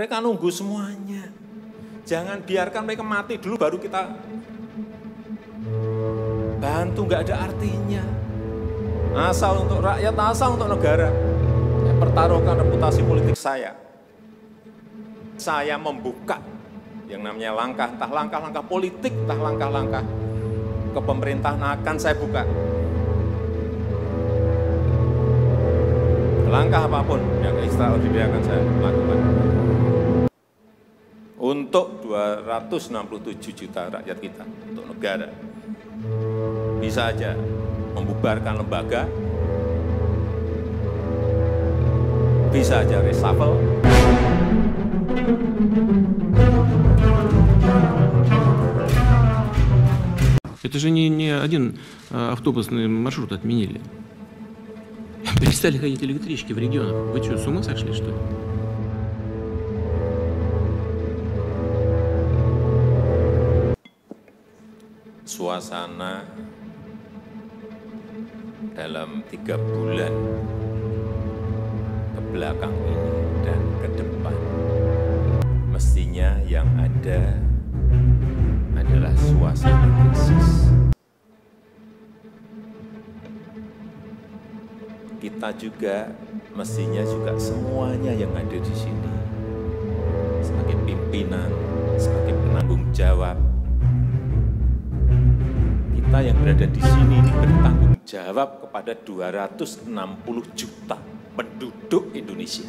Mereka nunggu semuanya. Jangan biarkan mereka mati dulu baru kita bantu, nggak ada artinya. Asal untuk rakyat, asal untuk negara. Saya pertaruhkan reputasi politik saya. Saya membuka yang namanya langkah, entah langkah-langkah politik, entah langkah-langkah kepemerintahan akan saya buka. Langkah apapun yang ekstraordinari akan saya lakukan. Untuk 267 juta rakyat kita, untuk negara. Bisa aja membubarkan lembaga, bisa aja reshuffle. Это же не один автобусный маршрут отменили. Перестали ходить электрички в регионах. Вы что, с ума сошли, что ли? Suasana dalam 3 bulan ke belakang ini dan ke depan, mestinya yang ada adalah suasana krisis. Kita juga mestinya juga semuanya yang ada di sini sebagai pimpinan, sebagai penanggung jawab, kita yang berada di sini ini bertanggung jawab kepada 260 juta penduduk Indonesia.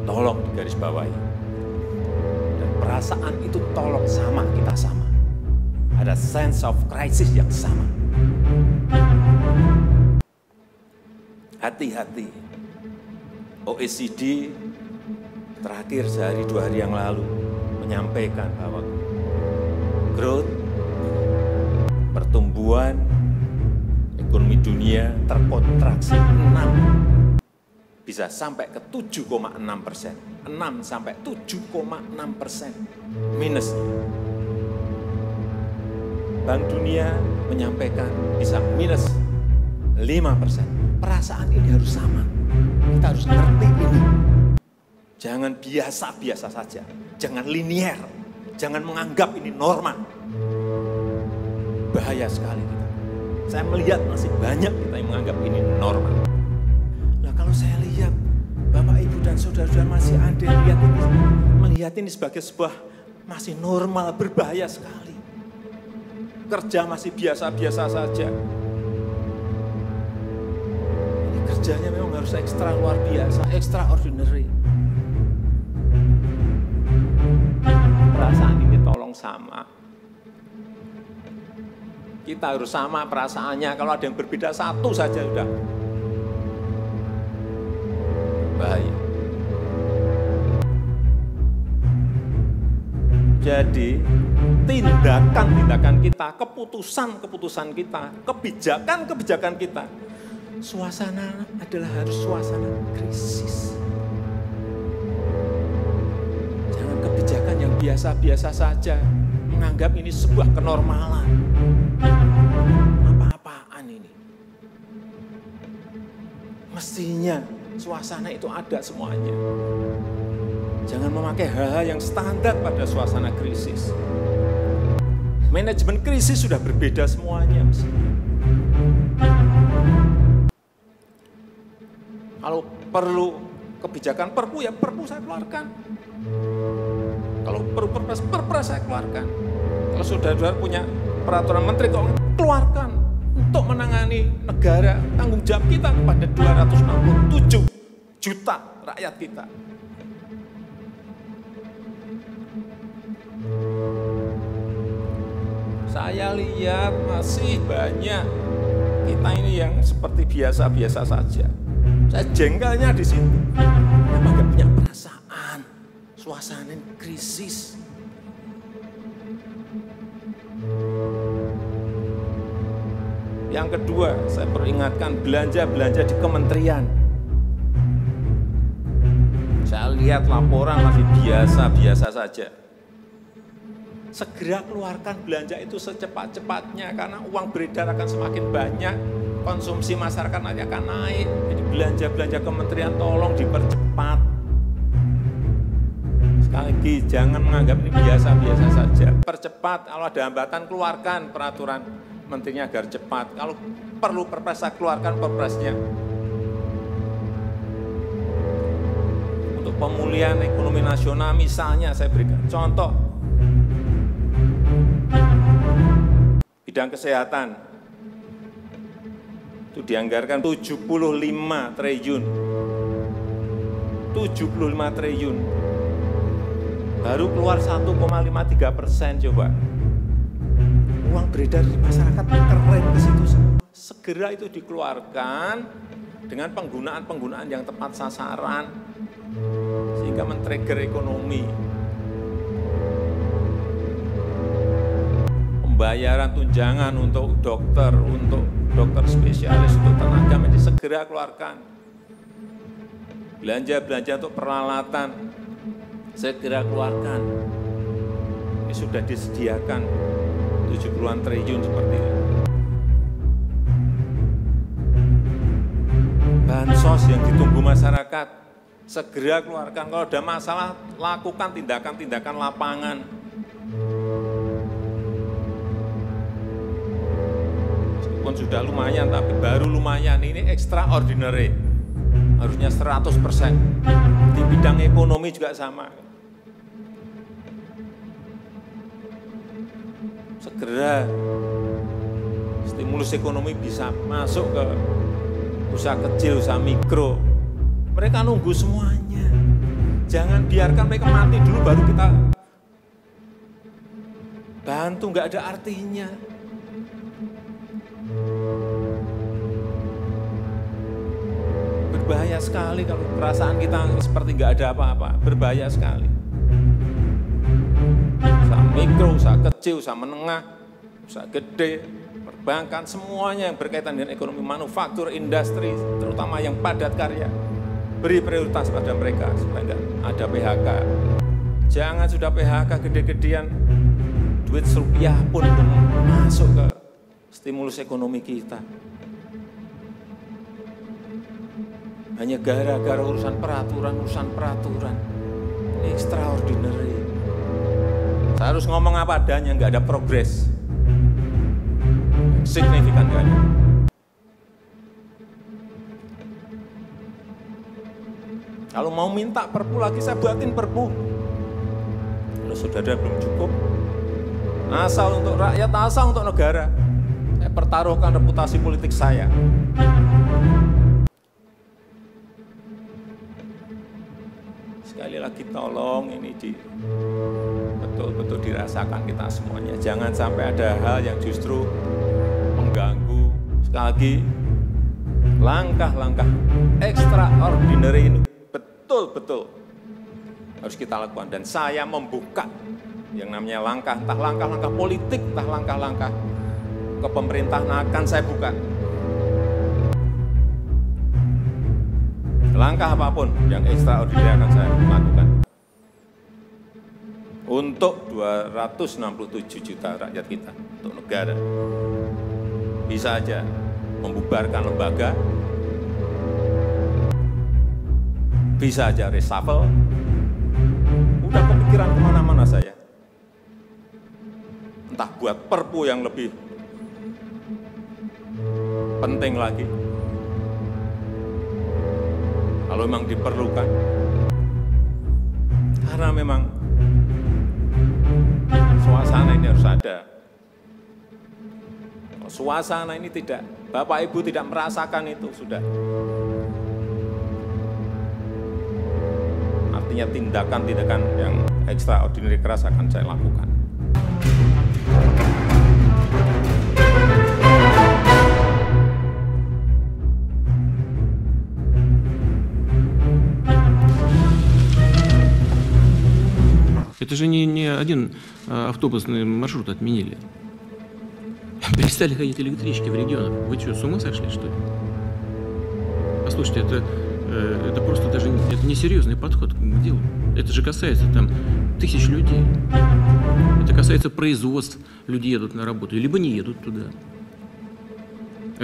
Tolong digarisbawahi. Dan perasaan itu tolong sama, kita sama. Ada sense of crisis yang sama. Hati-hati. OECD terakhir sehari 2 hari yang lalu menyampaikan bahwa growth, pertumbuhan ekonomi dunia terkontraksi 6, bisa sampai ke 7,6%, 6 sampai 7,6% minus. Bank Dunia menyampaikan bisa minus 5%. Perasaan ini harus sama. Kita harus ngerti ini. Jangan biasa-biasa saja. Jangan linier. Jangan menganggap ini normal. Bahaya sekali kita. Saya melihat masih banyak kita yang menganggap ini normal. Nah kalau saya lihat Bapak, Ibu, dan saudara-saudara masih ada yang melihat ini sebagai sebuah masih normal, berbahaya sekali. Kerja masih biasa-biasa saja. Kerjanya memang harus ekstra luar biasa, extraordinary. Perasaan ini tolong sama. Kita harus sama perasaannya. Kalau ada yang berbeda satu saja sudah bahaya. Jadi tindakan-tindakan kita, keputusan-keputusan kita, kebijakan-kebijakan kita, suasana adalah harus suasana krisis. Jangan kebijakan yang biasa-biasa saja, menganggap ini sebuah kenormalan. Apa-apaan ini. Mestinya suasana itu ada semuanya. Jangan memakai hal-hal yang standar pada suasana krisis. Manajemen krisis sudah berbeda semuanya. Kalau perlu kebijakan perpu, ya perpu saya keluarkan. Kalau perlu perpres saya keluarkan. Kalau saudara-saudara punya peraturan menteri, kok keluarkan untuk menangani negara, tanggung jawab kita kepada 267 juta rakyat kita. Saya lihat masih banyak kita ini yang seperti biasa-biasa saja. Saya jengkelnya di situ. Kenapa nggak punya perasaan? Suasana krisis. Yang kedua, saya peringatkan belanja-belanja di kementerian. Saya lihat laporan masih biasa-biasa saja. Segera keluarkan belanja itu secepat-cepatnya karena uang beredar akan semakin banyak. Konsumsi masyarakat nanti akan naik. Jadi belanja-belanja kementerian tolong dipercepat. Sekali lagi, jangan menganggap ini biasa-biasa saja. Percepat, kalau ada hambatan, keluarkan peraturan menterinya agar cepat. Kalau perlu perpres, keluarkan perpresnya. Untuk pemulihan ekonomi nasional, misalnya saya berikan contoh. Bidang kesehatan, itu dianggarkan 75 triliun. 75 triliun. Baru keluar 1,53%, coba. Uang beredar di masyarakat keren ke situ. Segera itu dikeluarkan dengan penggunaan yang tepat sasaran, sehingga men-trigger ekonomi. Pembayaran tunjangan untuk dokter spesialis, untuk tenaga medis segera keluarkan. Belanja-belanja untuk peralatan segera keluarkan. Ini sudah disediakan 70-an triliun seperti itu. Bansos yang ditunggu masyarakat segera keluarkan. Kalau ada masalah, lakukan tindakan-tindakan lapangan. Meskipun sudah lumayan, tapi baru lumayan. Ini extraordinary. Harusnya 100%. Di bidang ekonomi juga sama. Segera stimulus ekonomi bisa masuk ke usaha kecil, usaha mikro. Mereka nunggu semuanya. Jangan biarkan mereka mati dulu baru kita bantu, nggak ada artinya. Berbahaya sekali kalau perasaan kita seperti nggak ada apa-apa. Berbahaya sekali. Usaha mikro, usaha kecil, usaha menengah, usaha gede, perbankan, semuanya yang berkaitan dengan ekonomi manufaktur, industri, terutama yang padat karya. Beri prioritas pada mereka supaya nggak ada PHK. Jangan sudah PHK gede-gedean, duit rupiah pun masuk ke stimulus ekonomi kita. Hanya gara-gara urusan peraturan. Ini extraordinary. Saya harus ngomong apa adanya, nggak ada progres. Signifikan nggak ada. Kalau mau minta perpu lagi, saya buatin perpu. Kalau saudara belum cukup, asal untuk rakyat, asal untuk negara. Saya pertaruhkan reputasi politik saya. Sekali lagi tolong ini betul-betul dirasakan kita semuanya. Jangan sampai ada hal yang justru mengganggu. Sekali lagi, langkah-langkah extraordinary ini betul-betul harus kita lakukan. Dan saya membuka yang namanya langkah, entah langkah-langkah politik, entah langkah-langkah kepemerintahan akan saya buka. Langkah apapun yang extraordinary akan saya lakukan. Untuk 267 juta rakyat kita, untuk negara. Bisa aja membubarkan lembaga, bisa aja reshuffle. Udah kepikiran kemana-mana saya. Entah buat perpu yang lebih penting lagi. Kalau memang diperlukan. Karena memang suasana ini harus ada. Kalau suasana ini tidak, Bapak Ibu tidak merasakan itu, sudah. Artinya tindakan-tindakan yang extraordinary keras akan saya lakukan. Это же не один автобусный маршрут отменили. Перестали ходить электрички в регионах. Вы что, с ума сошли, что ли? Послушайте, это просто даже это несерьезный подход к делу. Это же касается там тысяч людей. Это касается производств. Люди едут на работу, либо не едут туда.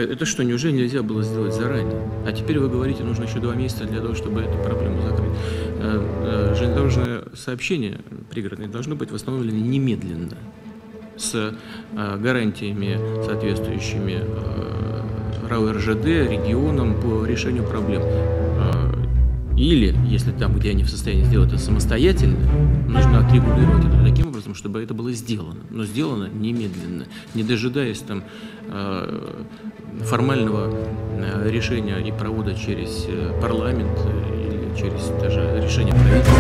Это что, неужели нельзя было сделать заранее? А теперь вы говорите, нужно еще 2 месяца для того, чтобы эту проблему закрыть. Железнодорожное сообщение пригородное должно быть восстановлено немедленно, с гарантиями, соответствующими РАО РЖД, регионам по решению проблем. Или, если там, где они в состоянии сделать это самостоятельно, нужно отрегулировать это таким образом, чтобы это было сделано. Но сделано немедленно, не дожидаясь там формального решения и провода через парламент или через даже решение правительства.